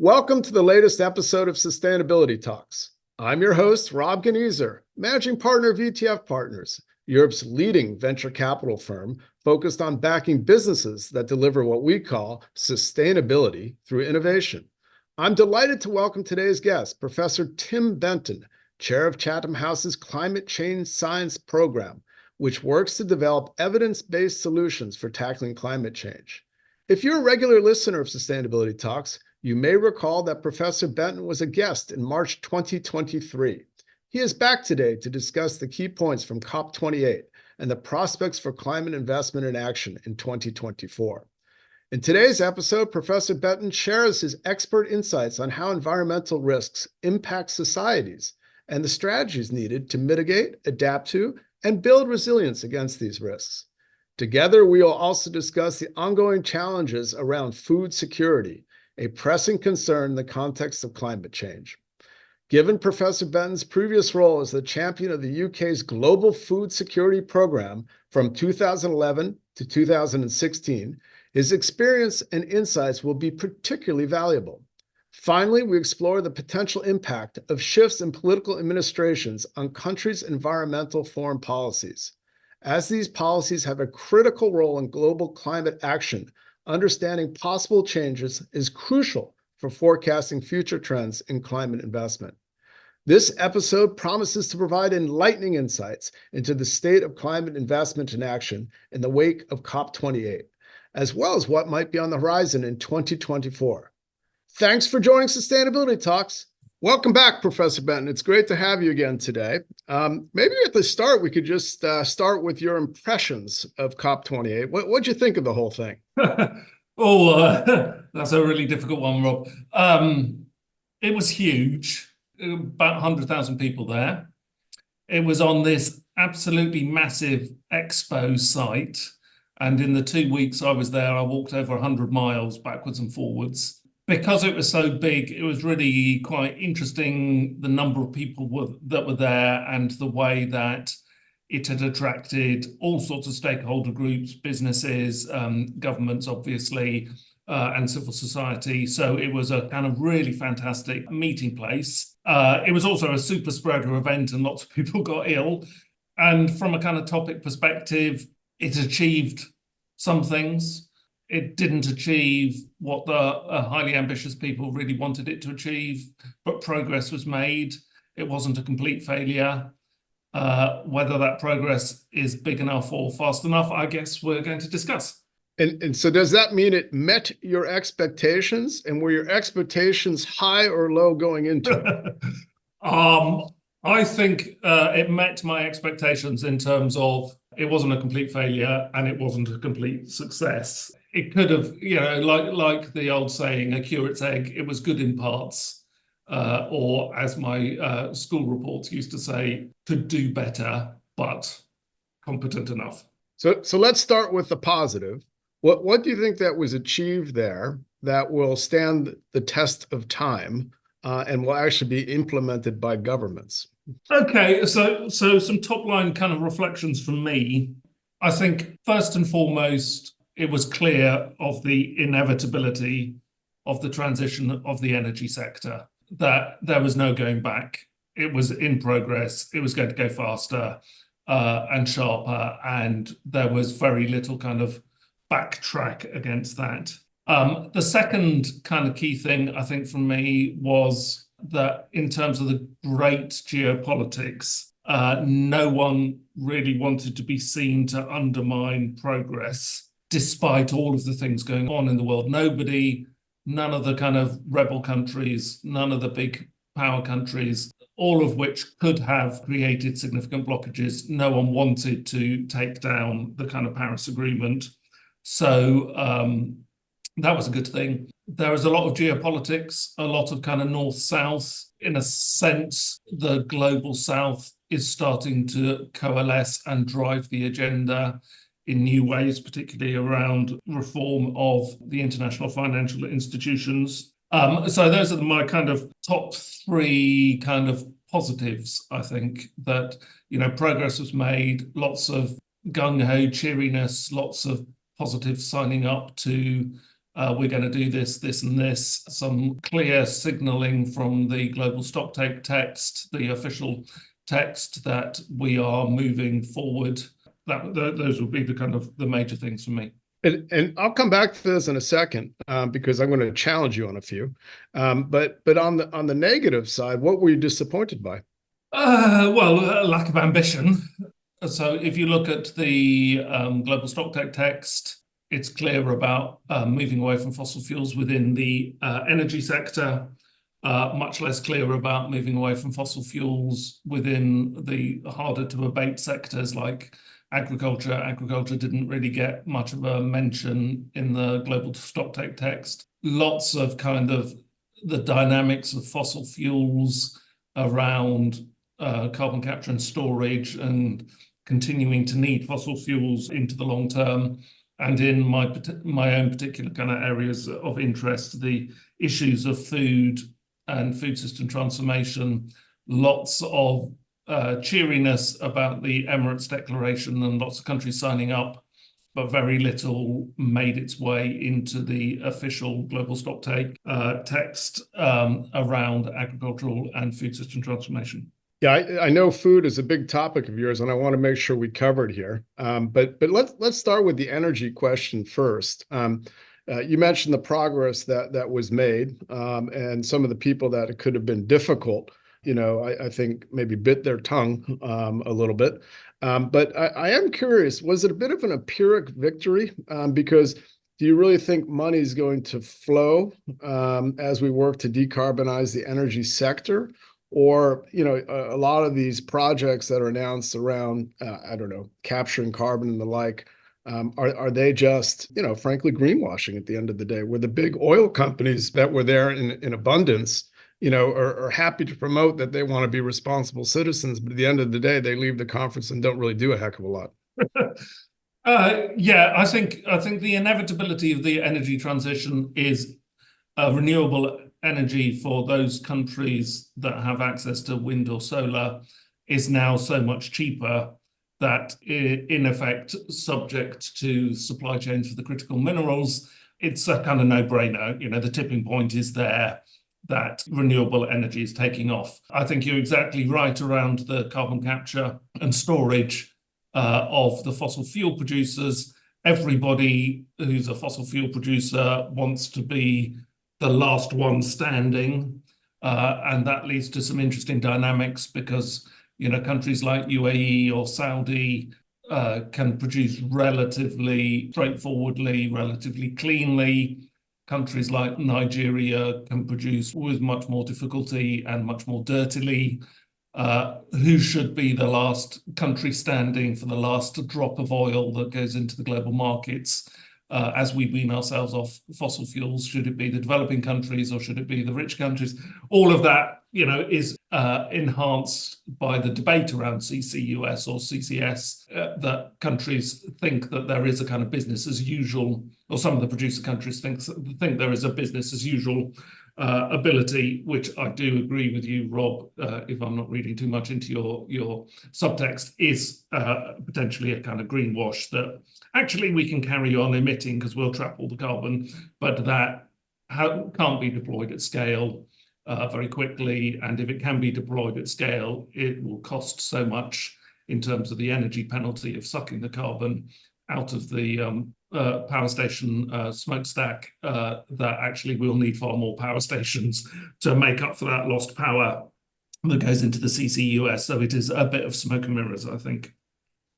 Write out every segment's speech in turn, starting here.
Welcome to the latest episode of Sustainability Talks. I'm your host, Rob Genieser, Managing Partner of ETF Partners, Europe's leading venture capital firm focused on backing businesses that deliver what we call sustainability through innovation. I'm delighted to welcome today's guest, Professor Tim Benton, Chair of Chatham House's Climate Change Science Program, which works to develop evidence-based solutions for tackling climate change. If you're a regular listener of Sustainability Talks, you may recall that Professor Benton was a guest in March 2023. He is back today to discuss the key points from COP28 and the prospects for climate investment and action in 2024. In today's episode, Professor Benton shares his expert insights on how environmental risks impact societies and the strategies needed to mitigate, adapt to, and build resilience against these risks. Together, we will also discuss the ongoing challenges around food security, a pressing concern in the context of climate change. Given Professor Benton's previous role as the champion of the UK's Global Food Security Programme from 2011 to 2016, his experience and insights will be particularly valuable. Finally, we explore the potential impact of shifts in political administrations on countries' environmental foreign policies. As these policies have a critical role in global climate action, understanding possible changes is crucial for forecasting future trends in climate investment. This episode promises to provide enlightening insights into the state of climate investment and action in the wake of COP28, as well as what might be on the horizon in 2024. Thanks for joining Sustainability Talks. Welcome back, Professor Benton. It's great to have you again today. Maybe at the start, we could just start with your impressions of COP28. What'd you think of the whole thing? That's a really difficult one, Rob. It was huge, about 100,000 people there. It was on this absolutely massive expo site. And in the 2 weeks I was there, I walked over 100 miles backwards and forwards. Because it was so big, it was really quite interesting, the number of people that were there and the way that it had attracted all sorts of stakeholder groups, businesses, governments, obviously, and civil society. So it was a kind of really fantastic meeting place. It was also a super spreader event and lots of people got ill. And from a kind of topic perspective, it achieved some things. It didn't achieve what the highly ambitious people really wanted it to achieve, but progress was made. It wasn't a complete failure. Whether that progress is big enough or fast enough, I guess we're going to discuss. And so does that mean it met your expectations? And were your expectations high or low going into it? I think it met my expectations in terms of it wasn't a complete failure and it wasn't a complete success. It could have, like the old saying, a curate's egg, it was good in parts, or as my school reports used to say, could do better, but competent enough. So let's start with the positive. What do you think that was achieved there that will stand the test of time and will actually be implemented by governments? Okay, so some top line kind of reflections from me. I think first and foremost, it was clear of the inevitability of the transition of the energy sector, that there was no going back. It was in progress. It was going to go faster and sharper, and there was very little kind of backtrack against that. The second kind of key thing, I think, from me was that in terms of the great geopolitics, no one really wanted to be seen to undermine progress, despite all of the things going on in the world. None of the kind of rebel countries, none of the big power countries, all of which could have created significant blockages. No one wanted to take down the kind of Paris Agreement. So that was a good thing. There was a lot of geopolitics, a lot of kind of north-south. In a sense, the global south is starting to coalesce and drive the agenda in new ways, particularly around reform of the international financial institutions. So those are my kind of top three kind of positives, I think, that, progress was made, lots of gung-ho cheeriness, lots of positive signing up to we're going to do this, this, and this. Some clear signaling from the global stocktake text, the official text, that we are moving forward. Those would be the kind of the major things for me. And I'll come back to this in a second because I'm going to challenge you on a few. But on the negative side, what were you disappointed by? Lack of ambition. So if you look at the global stocktake text, it's clear about moving away from fossil fuels within the energy sector, much less clear about moving away from fossil fuels within the harder to abate sectors like agriculture. Agriculture didn't really get much of a mention in the global stocktake text. Lots of kind of the dynamics of fossil fuels around carbon capture and storage and continuing to need fossil fuels into the long term. And in my own particular kind of areas of interest, the issues of food and food system transformation, lots of cheeriness about the Emirates Declaration and lots of countries signing up, but very little made its way into the official global stocktake text around agricultural and food system transformation. Yeah, I know food is a big topic of yours, and I want to make sure we cover it here. But let's start with the energy question first. You mentioned the progress that was made, and some of the people that it could have been difficult, I think maybe bit their tongue a little bit. But I am curious, was it a bit of an Pyrrhic victory? Because do you really think money is going to flow as we work to decarbonize the energy sector? Or, a lot of these projects that are announced around, I don't know, capturing carbon and the like, are they just, frankly, greenwashing at the end of the day, where the big oil companies that were there in abundance, are happy to promote that they want to be responsible citizens, but at the end of the day, they leave the conference and don't really do a heck of a lot. Yeah, I think the inevitability of the energy transition is renewable energy for those countries that have access to wind or solar is now so much cheaper that, in effect, subject to supply chains for the critical minerals, it's a kind of no-brainer. The tipping point is there, that renewable energy is taking off. I think you're exactly right around the carbon capture and storage of the fossil fuel producers. Everybody who's a fossil fuel producer wants to be the last one standing, and that leads to some interesting dynamics because countries like UAE or Saudi can produce relatively straightforwardly, relatively cleanly. Countries like Nigeria can produce with much more difficulty and much more dirtily. Who should be the last country standing for the last drop of oil that goes into the global markets? As we wean ourselves off fossil fuels, should it be the developing countries or should it be the rich countries? All of that, is enhanced by the debate around CCUS or CCS, that countries think that there is a kind of business as usual, or some of the producer countries think there is a business as usual ability, which I do agree with you, Rob, if I'm not reading too much into your subtext, is potentially a kind of greenwash that actually we can carry on emitting because we'll trap all the carbon, but that can't be deployed at scale very quickly. And if it can be deployed at scale, it will cost so much in terms of the energy penalty of sucking the carbon out of the power station smokestack that actually we'll need far more power stations to make up for that lost power that goes into the CCUS. So it is a bit of smoke and mirrors, I think.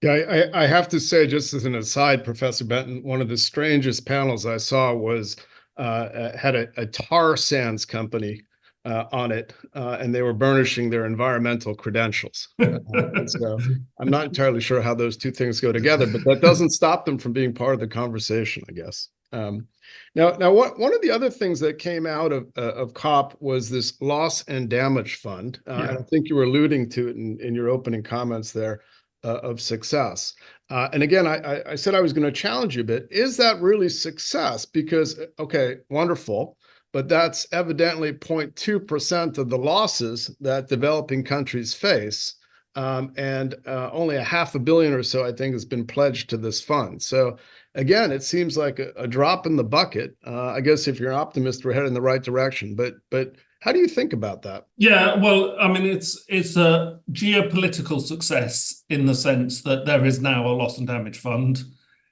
Yeah, I have to say, just as an aside, Professor Benton, one of the strangest panels I saw was had a tar sands company on it, and they were burnishing their environmental credentials. So I'm not entirely sure how those two things go together, but that doesn't stop them from being part of the conversation, I guess. Now, one of the other things that came out of COP was this loss and damage fund. And I think you were alluding to it in your opening comments there of success. And again, I said I was going to challenge you a bit. Is that really success? Because, okay, wonderful, but that's evidently 0.2% of the losses that developing countries face. and only $500 million or so, I think, has been pledged to this fund. So again, it seems like a drop in the bucket. I guess if you're an optimist, we're headed in the right direction. But how do you think about that? Yeah, well, I mean, it's a geopolitical success in the sense that there is now a loss and damage fund.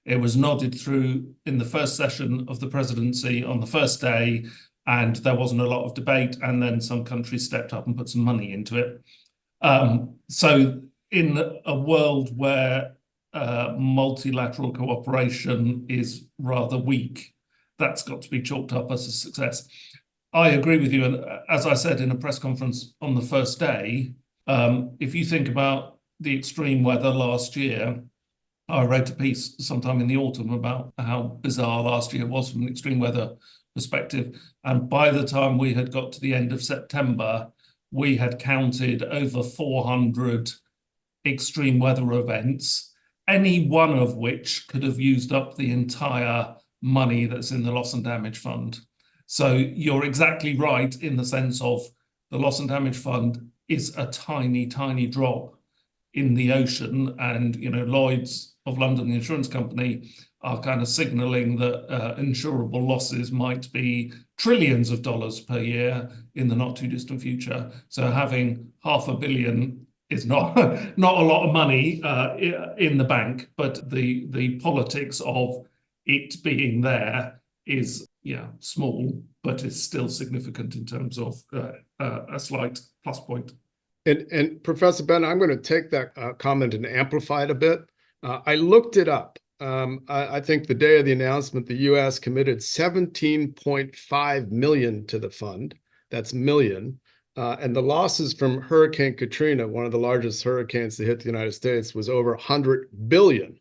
It was nodded through in the first session of the presidency on the first day, and there wasn't a lot of debate, and then some countries stepped up and put some money into it. So in a world where multilateral cooperation is rather weak, that's got to be chalked up as a success. I agree with you, and as I said in a press conference on the first day, if you think about the extreme weather last year, I wrote a piece sometime in the autumn about how bizarre last year was from an extreme weather perspective. And by the time we had got to the end of September, we had counted over 400 extreme weather events, any one of which could have used up the entire money that's in the loss and damage fund. So you're exactly right in the sense of the loss and damage fund is a tiny, tiny drop in the ocean. And, Lloyd's of London, the insurance company, are kind of signaling that insurable losses might be trillions of dollars per year in the not too distant future. So having $500 million is not a lot of money in the bank, but the politics of it being there is small, but it's still significant in terms of a slight plus point. And Professor Benton, I'm going to take that comment and amplify it a bit. I looked it up. I think the day of the announcement, the U.S. committed $17.5 million to the fund. That's million. And the losses from Hurricane Katrina, one of the largest hurricanes that hit the United States, was over $100 billion.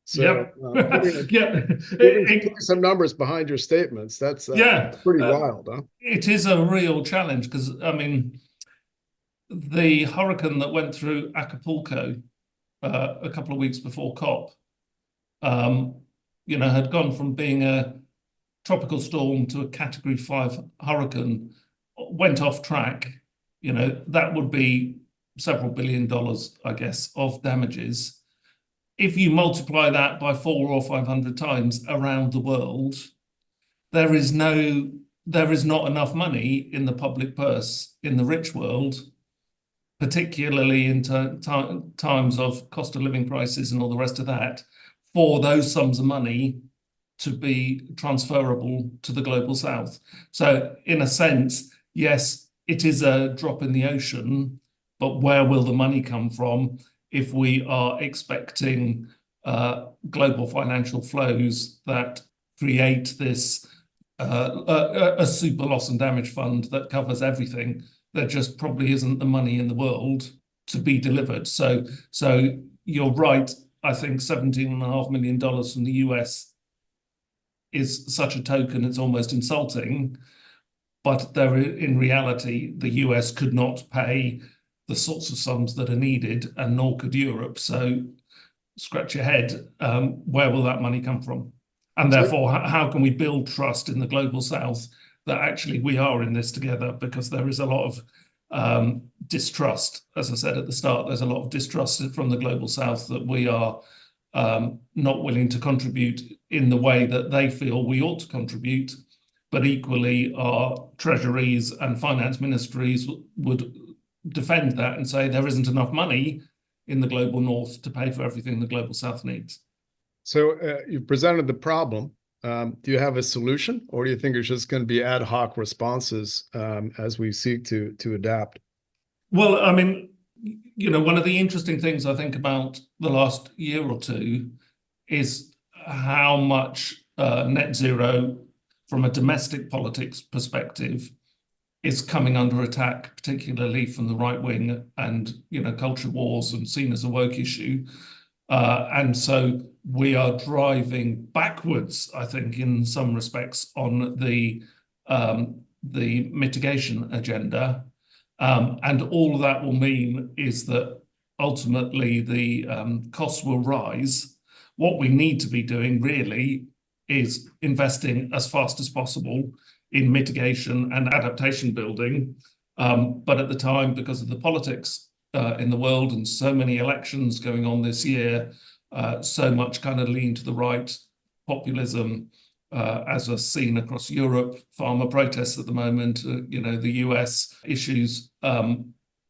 So putting some numbers behind your statements, that's pretty wild, huh? It is a real challenge because, I mean, the hurricane that went through Acapulco a couple of weeks before COP, had gone from being a tropical storm to a Category 5 hurricane, went off track. That would be several $1 billion, I guess, of damages. If you multiply that by 400 or 500 times around the world, there is not enough money in the public purse in the rich world, particularly in times of cost of living prices and all the rest of that, for those sums of money to be transferable to the global south. So in a sense, yes, it is a drop in the ocean, but where will the money come from if we are expecting global financial flows that create this a super loss and damage fund that covers everything? There just probably isn't the money in the world to be delivered. So you're right. I think $17.5 million from the US is such a token, it's almost insulting. But in reality, the US could not pay the sorts of sums that are needed, and nor could Europe. So scratch your head, where will that money come from? And therefore, how can we build trust in the global south that actually we are in this together? Because there is a lot of distrust. As I said at the start, there's a lot of distrust from the global south that we are not willing to contribute in the way that they feel we ought to contribute. But equally, our treasuries and finance ministries would defend that and say there isn't enough money in the global north to pay for everything the global south needs. So you presented the problem. Do you have a solution, or do you think it's just going to be ad hoc responses as we seek to adapt? Well, I mean, one of the interesting things I think about the last year or two is how much net zero from a domestic politics perspective is coming under attack, particularly from the right wing, and culture wars and seen as a woke issue. And so we are driving backwards, I think, in some respects, on the mitigation agenda. And all that will mean is that ultimately the costs will rise. What we need to be doing really is investing as fast as possible in mitigation and adaptation building. But at the time, because of the politics in the world, and so many elections going on this year, so much kind of lean to the right, populism, as is seen across Europe, farmer protests at the moment, the US issues.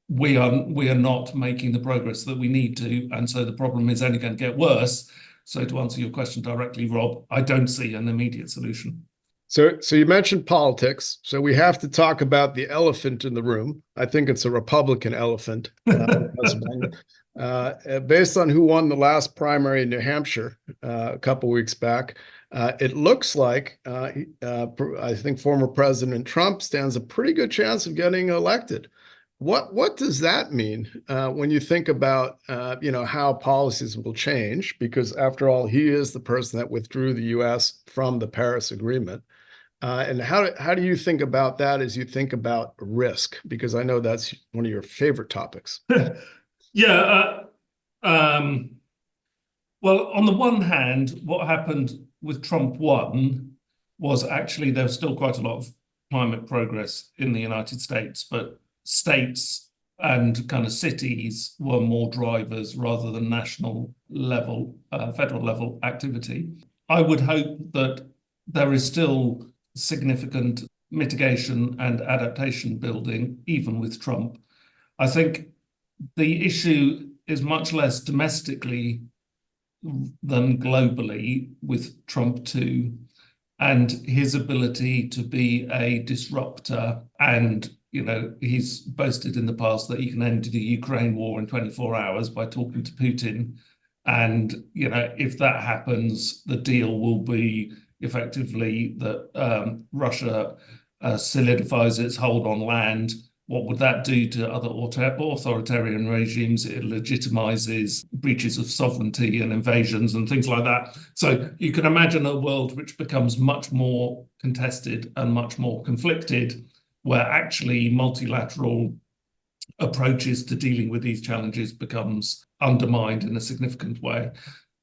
We are not making the progress that we need to, and so the problem is only going to get worse. So to answer your question directly, Rob, I don't see an immediate solution. So you mentioned politics. So we have to talk about the elephant in the room. I think it's a Republican elephant. Based on who won the last primary in New Hampshire a couple of weeks back, it looks like I think former President Trump stands a pretty good chance of getting elected. What does that mean when you think about how policies will change? Because after all, he is the person that withdrew the U.S. from the Paris Agreement. And how do you think about that as you think about risk? Because I know that's one of your favorite topics. Yeah. Well, on the one hand, what happened with Trump 1 was actually there was still quite a lot of climate progress in the United States, but states and kind of cities were more drivers rather than national level, federal level activity. I would hope that there is still significant mitigation and adaptation building, even with Trump. I think the issue is much less domestically than globally with Trump 2 and his ability to be a disruptor. And, he's boasted in the past that he can end the Ukraine war in 24 hours by talking to Putin. And, if that happens, the deal will be effectively that Russia solidifies its hold on land. What would that do to other authoritarian regimes? It legitimizes breaches of sovereignty and invasions and things like that. So you can imagine a world which becomes much more contested and much more conflicted, where actually multilateral approaches to dealing with these challenges becomes undermined in a significant way.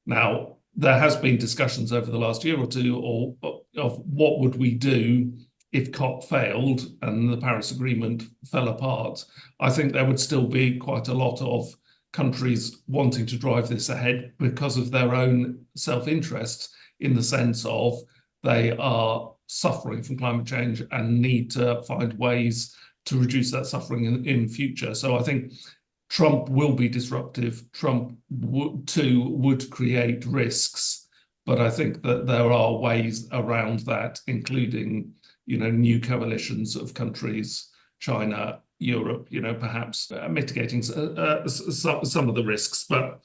Now, there has been discussions over the last year or two of what would we do if COP failed and the Paris Agreement fell apart. I think there would still be quite a lot of countries wanting to drive this ahead because of their own self-interest, in the sense of they are suffering from climate change and need to find ways to reduce that suffering in future. So I think Trump will be disruptive. Trump too would create risks, but I think that there are ways around that, including new coalitions of countries, China, Europe, perhaps mitigating some of the risks. But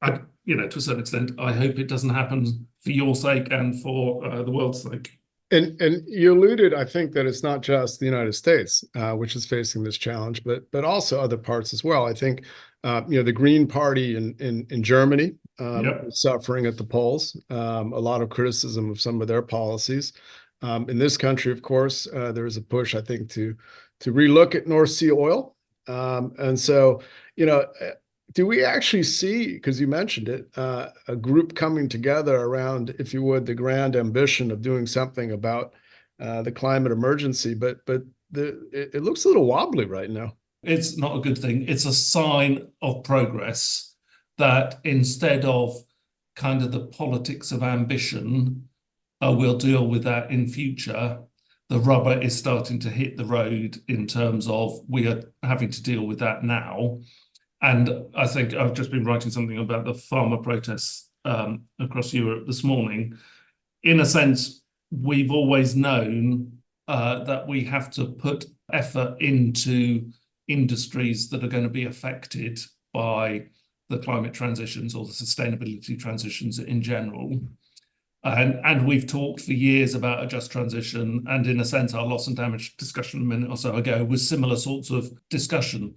to a certain extent, I hope it doesn't happen for your sake and for the world's sake. And you alluded, I think, that it's not just the United States which is facing this challenge, but also other parts as well. I think the Green Party in Germany is suffering at the polls. A lot of criticism of some of their policies. In this country, of course, there is a push, I think, to relook at North Sea oil. And so, do we actually see, because you mentioned it, a group coming together around, if you would, the grand ambition of doing something about the climate emergency? But it looks a little wobbly right now. It's not a good thing. It's a sign of progress that instead of kind of the politics of ambition, we'll deal with that in future. The rubber is starting to hit the road in terms of we are having to deal with that now. And I think I've just been writing something about the farmer protests across Europe this morning. In a sense, we've always known that we have to put effort into industries that are going to be affected by the climate transitions or the sustainability transitions in general. And we've talked for years about a just transition. And in a sense, our loss and damage discussion a minute or so ago was similar sorts of discussion.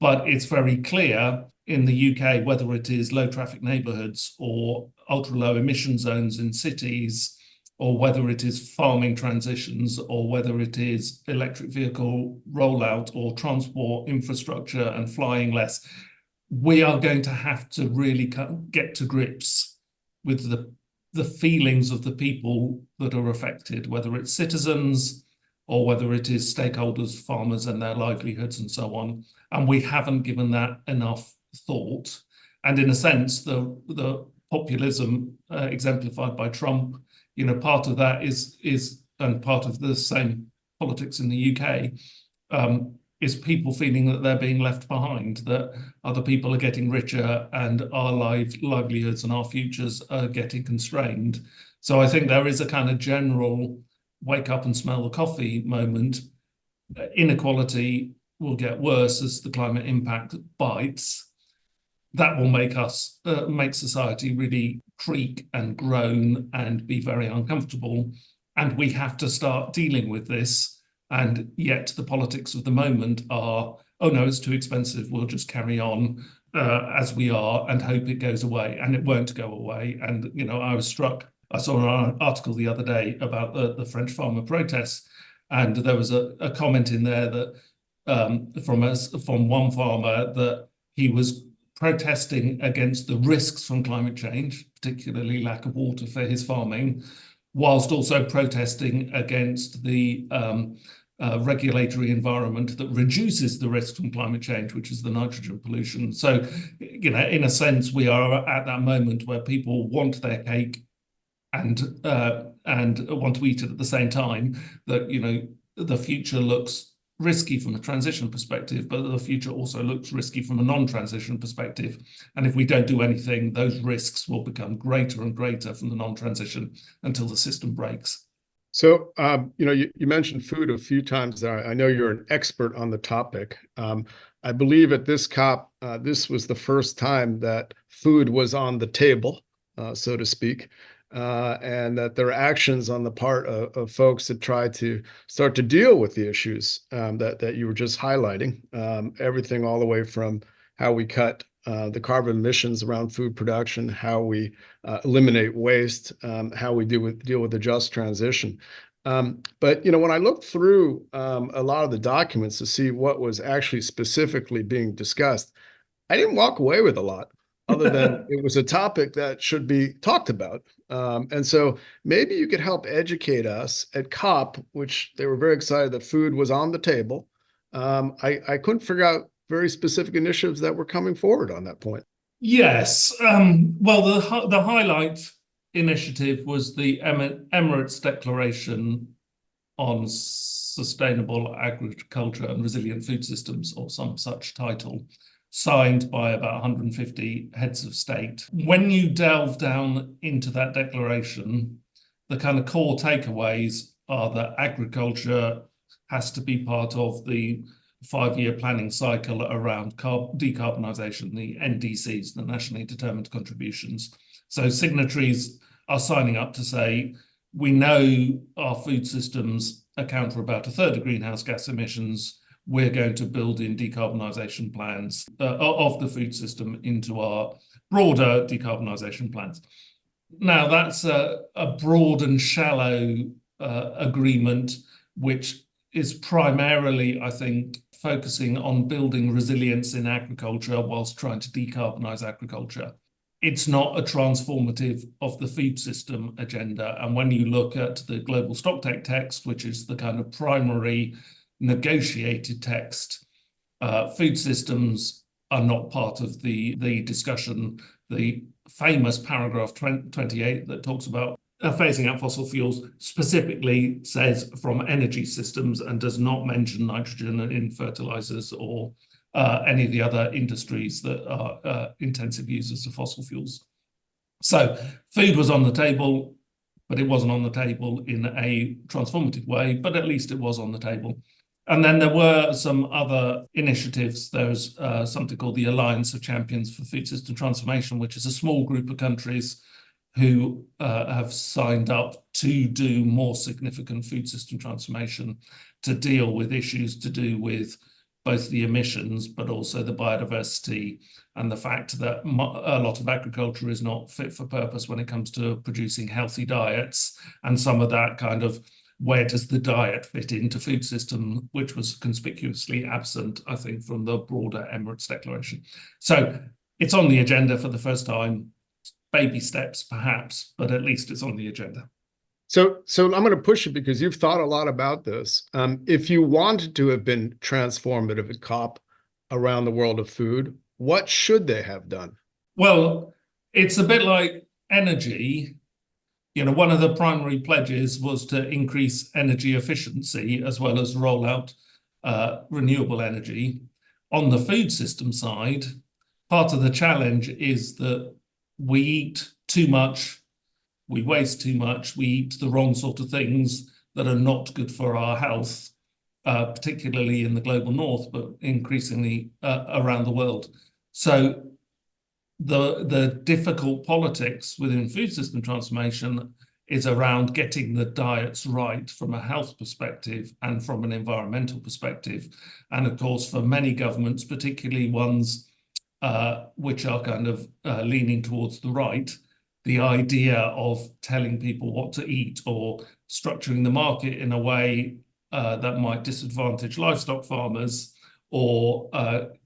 But it's very clear in the UK, whether it is low traffic neighbourhoods or ultra low emission zones in cities, or whether it is farming transitions, or whether it is electric vehicle rollout or transport infrastructure and flying less, we are going to have to really get to grips with the feelings of the people that are affected, whether it's citizens or whether it is stakeholders, farmers and their livelihoods and so on. And we haven't given that enough thought. And in a sense, the populism exemplified by Trump, part of that is and part of the same politics in the UK, is people feeling that they're being left behind, that other people are getting richer and our livelihoods and our futures are getting constrained. So I think there is a kind of general wake up and smell the coffee moment. Inequality will get worse as the climate impact bites. That will make society really creak and groan and be very uncomfortable. And we have to start dealing with this. And yet the politics of the moment are, oh no, it's too expensive, we'll just carry on as we are and hope it goes away. And it won't go away. And, I was struck, I saw an article the other day about the French farmer protests, and there was a comment in there that from one farmer that he was protesting against the risks from climate change, particularly lack of water for his farming, whilst also protesting against the regulatory environment that reduces the risk from climate change, which is the nitrogen pollution. So, in a sense, we are at that moment where people want their cake and want to eat it at the same time. That, the future looks risky from a transition perspective, but the future also looks risky from a non-transition perspective. And if we don't do anything, those risks will become greater and greater from the non-transition until the system breaks. So, you mentioned food a few times there. I know you're an expert on the topic. I believe at this COP, this was the first time that food was on the table, so to speak, and that there are actions on the part of folks that try to start to deal with the issues that you were just highlighting, everything all the way from how we cut the carbon emissions around food production, how we eliminate waste, how we deal with the just transition. But when I looked through a lot of the documents to see what was actually specifically being discussed, I didn't walk away with a lot, other than it was a topic that should be talked about. And so maybe you could help educate us at COP, which they were very excited that food was on the table. I couldn't figure out very specific initiatives that were coming forward on that point. Yes. Well, the highlight initiative was the Emirates Declaration on Sustainable Agriculture and Resilient Food Systems, or some such title, signed by about 150 heads of state. When you delve down into that declaration, the kind of core takeaways are that agriculture has to be part of the 5-year planning cycle around decarbonisation, the NDCs, the nationally determined contributions. So signatories are signing up to say, we know our food systems account for about a third of greenhouse gas emissions. We're going to build in decarbonisation plans of the food system into our broader decarbonisation plans. Now, that's a broad and shallow agreement, which is primarily, I think, focusing on building resilience in agriculture whilst trying to decarbonise agriculture. It's not a transformative of the food system agenda. And when you look at the Global Stocktake text, which is the kind of primary negotiated text, food systems are not part of the discussion. The famous paragraph 28 that talks about phasing out fossil fuels specifically says from energy systems and does not mention nitrogen in fertilizers or any of the other industries that are intensive users of fossil fuels. So food was on the table, but it wasn't on the table in a transformative way, but at least it was on the table. And then there were some other initiatives. There's something called the Alliance of Champions for Food System Transformation, which is a small group of countries who have signed up to do more significant food system transformation to deal with issues to do with both the emissions, but also the biodiversity and the fact that a lot of agriculture is not fit for purpose when it comes to producing healthy diets. And some of that kind of, where does the diet fit into food system, which was conspicuously absent, I think, from the broader Emirates Declaration. So it's on the agenda for the first time. Baby steps, perhaps, but at least it's on the agenda. So I'm going to push it because you've thought a lot about this. If you wanted to have been transformative at COP around the world of food, what should they have done? Well, it's a bit like energy. One of the primary pledges was to increase energy efficiency as well as roll out renewable energy. On the food system side, part of the challenge is that we eat too much, we waste too much, we eat the wrong sort of things that are not good for our health, particularly in the global north, but increasingly around the world. So the difficult politics within food system transformation is around getting the diets right from a health perspective and from an environmental perspective. And of course, for many governments, particularly ones which are kind of leaning towards the right, the idea of telling people what to eat or structuring the market in a way that might disadvantage livestock farmers or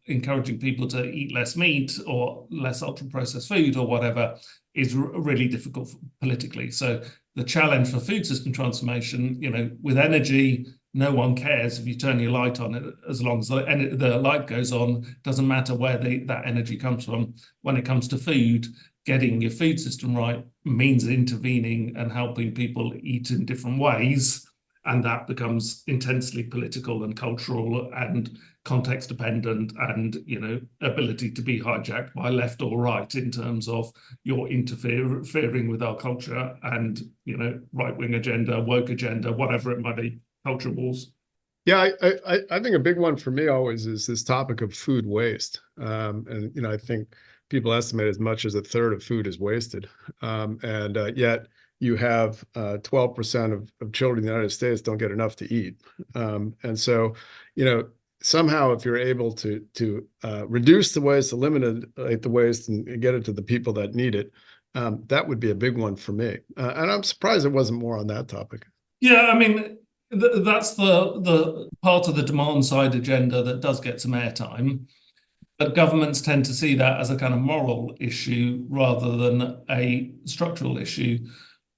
encouraging people to eat less meat or less ultra-processed food or whatever is really difficult politically. So the challenge for food system transformation, with energy, no one cares if you turn your light on it, as long as the light goes on, doesn't matter where that energy comes from. When it comes to food, getting your food system right means intervening and helping people eat in different ways. And that becomes intensely political and cultural and context dependent and, ability to be hijacked by left or right in terms of your interfering with our culture and, right-wing agenda, woke agenda, whatever it might be, culture wars. Yeah, I think a big one for me always is this topic of food waste. And, I think people estimate as much as a third of food is wasted. And yet you have 12% of children in the United States don't get enough to eat. And so, somehow if you're able to reduce the waste, eliminate the waste and get it to the people that need it, that would be a big one for me. And I'm surprised there wasn't more on that topic. Yeah, I mean, that's the part of the demand side agenda that does get some airtime. But governments tend to see that as a kind of moral issue rather than a structural issue.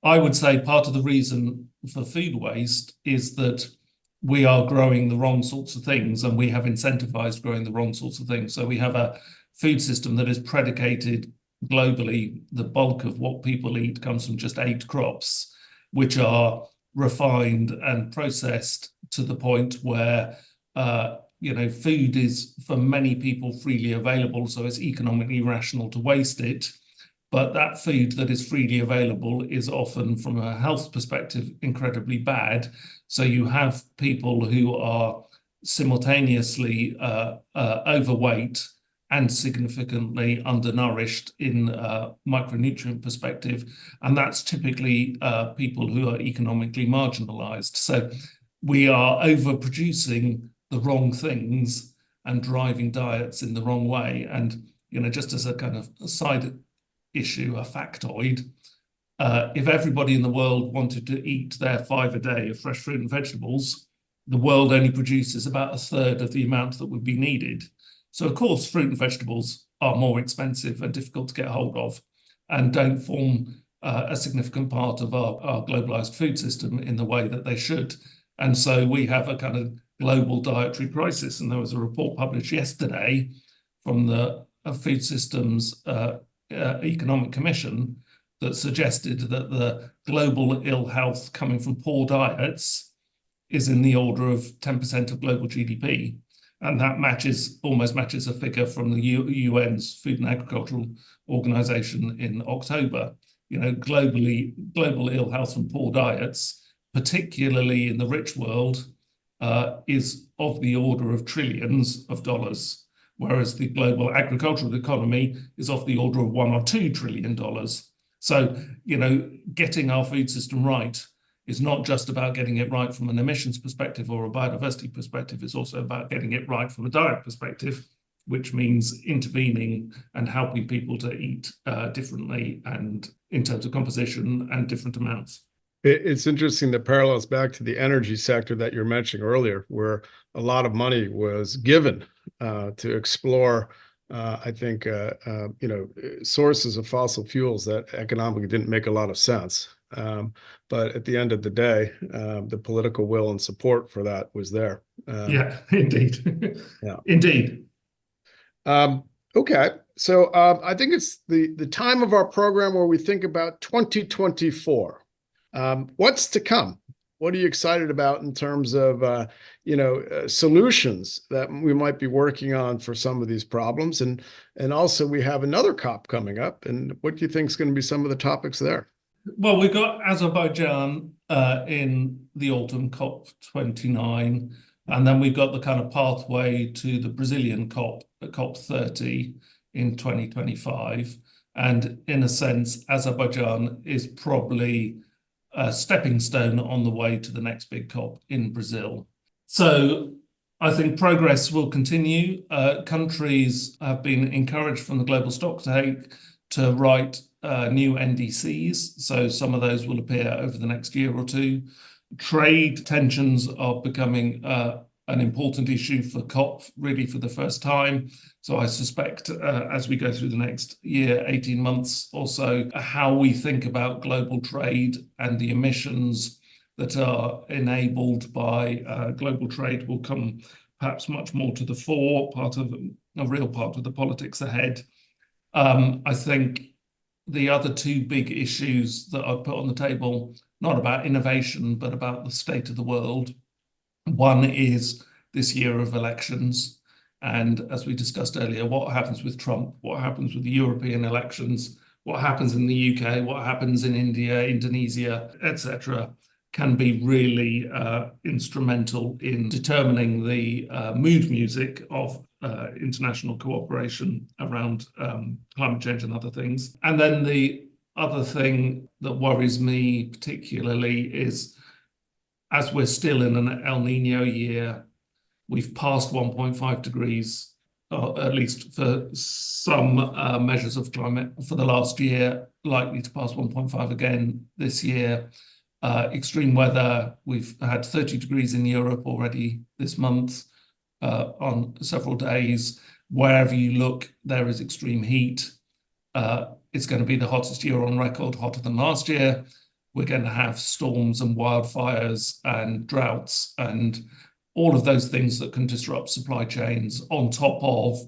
I would say part of the reason for food waste is that we are growing the wrong sorts of things and we have incentivized growing the wrong sorts of things. So we have a food system that is predicated globally. The bulk of what people eat comes from just 8 crops, which are refined and processed to the point where food is for many people freely available, so it's economically rational to waste it. But that food that is freely available is often, from a health perspective, incredibly bad. So you have people who are simultaneously overweight and significantly undernourished in a micronutrient perspective. And that's typically people who are economically marginalized. So we are overproducing the wrong things and driving diets in the wrong way. And, just as a kind of side issue, a factoid, if everybody in the world wanted to eat their 5 a day of fresh fruit and vegetables, the world only produces about a third of the amount that would be needed. So, of course, fruit and vegetables are more expensive and difficult to get hold of and don't form a significant part of our globalized food system in the way that they should. And so we have a kind of global dietary crisis. And there was a report published yesterday from the Food Systems Economic Commission that suggested that the global ill health coming from poor diets is in the order of 10% of global GDP. And that almost matches a figure from the UN's Food and Agricultural Organization in October. Global ill health from poor diets, particularly in the rich world, is of the order of trillions of dollars, whereas the global agricultural economy is of the order of $1 or $2 trillion. So, getting our food system right is not just about getting it right from an emissions perspective or a biodiversity perspective. It's also about getting it right from a diet perspective, which means intervening and helping people to eat differently and in terms of composition and different amounts. It's interesting the parallels back to the energy sector that you're mentioning earlier, where a lot of money was given to explore, sources of fossil fuels that economically didn't make a lot of sense. But at the end of the day, the political will and support for that was there. Yeah, indeed. Yeah. Indeed. Okay. So I think it's the time of our program where we think about 2024. What's to come? What are you excited about in terms of, solutions that we might be working on for some of these problems? And also we have another COP coming up. And what do you think is going to be some of the topics there? Well, we've got Azerbaijan in the autumn, COP29, and then we've got the kind of pathway to the Brazilian COP30 in 2025. And in a sense, Azerbaijan is probably a stepping stone on the way to the next big COP in Brazil. So I think progress will continue. Countries have been encouraged from the global stocktake to write new NDCs. So some of those will appear over the next year or two. Trade tensions are becoming an important issue for COP really for the first time. So I suspect as we go through the next year, 18 months or so, how we think about global trade and the emissions that are enabled by global trade will come perhaps much more to the fore, a real part of the politics ahead. I think the other two big issues that I've put on the table, not about innovation, but about the state of the world. One is this year of elections. And as we discussed earlier, what happens with Trump, what happens with the European elections, what happens in the UK, what happens in India, Indonesia, etc., can be really instrumental in determining the mood music of international cooperation around climate change and other things. And then the other thing that worries me particularly is, as we're still in an El Nino year, we've passed 1.5 degrees, at least for some measures of climate for the last year, likely to pass 1.5 again this year. Extreme weather, we've had 30 degrees in Europe already this month on several days. Wherever you look, there is extreme heat. It's going to be the hottest year on record, hotter than last year. We're going to have storms and wildfires and droughts and all of those things that can disrupt supply chains, on top of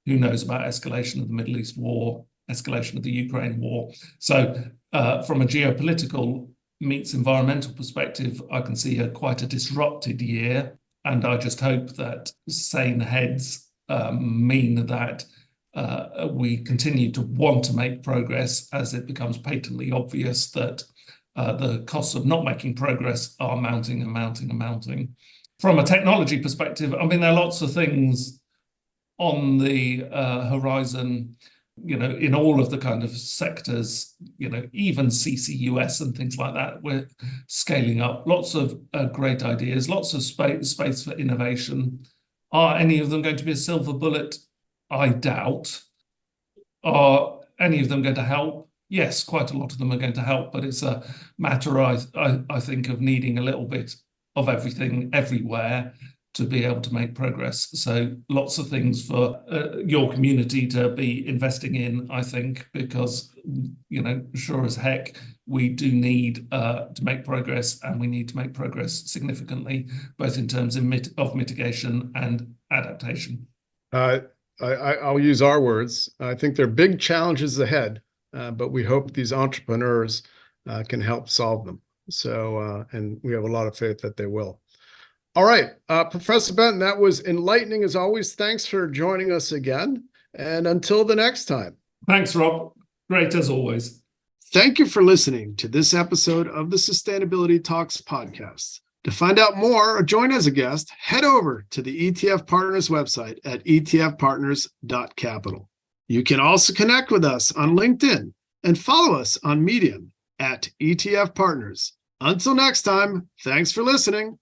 who knows about escalation of the Middle East war, escalation of the Ukraine war. So from a geopolitical meets environmental perspective, I can see quite a disrupted year. And I just hope that sane heads mean that we continue to want to make progress as it becomes patently obvious that the costs of not making progress are mounting and mounting and mounting. From a technology perspective, I mean, there are lots of things on the horizon, in all of the kind of sectors, even CCUS and things like that, we're scaling up. Lots of great ideas, lots of space for innovation. Are any of them going to be a silver bullet? I doubt. Are any of them going to help? Yes, quite a lot of them are going to help, but it's a matter, I think, of needing a little bit of everything everywhere to be able to make progress. So lots of things for your community to be investing in, I think, because, sure as heck, we do need to make progress, and we need to make progress significantly, both in terms of mitigation and adaptation. I'll use our words. I think there are big challenges ahead, but we hope these entrepreneurs can help solve them. So, and we have a lot of faith that they will. All right, Professor Benton, that was enlightening as always. Thanks for joining us again. And until the next time. Thanks, Rob. Great as always. Thank you for listening to this episode of the Sustainability Talks podcast. To find out more or join as a guest, head over to the ETF Partners website at etfpartners.capital. You can also connect with us on LinkedIn and follow us on Medium at ETF Partners. Until next time, thanks for listening.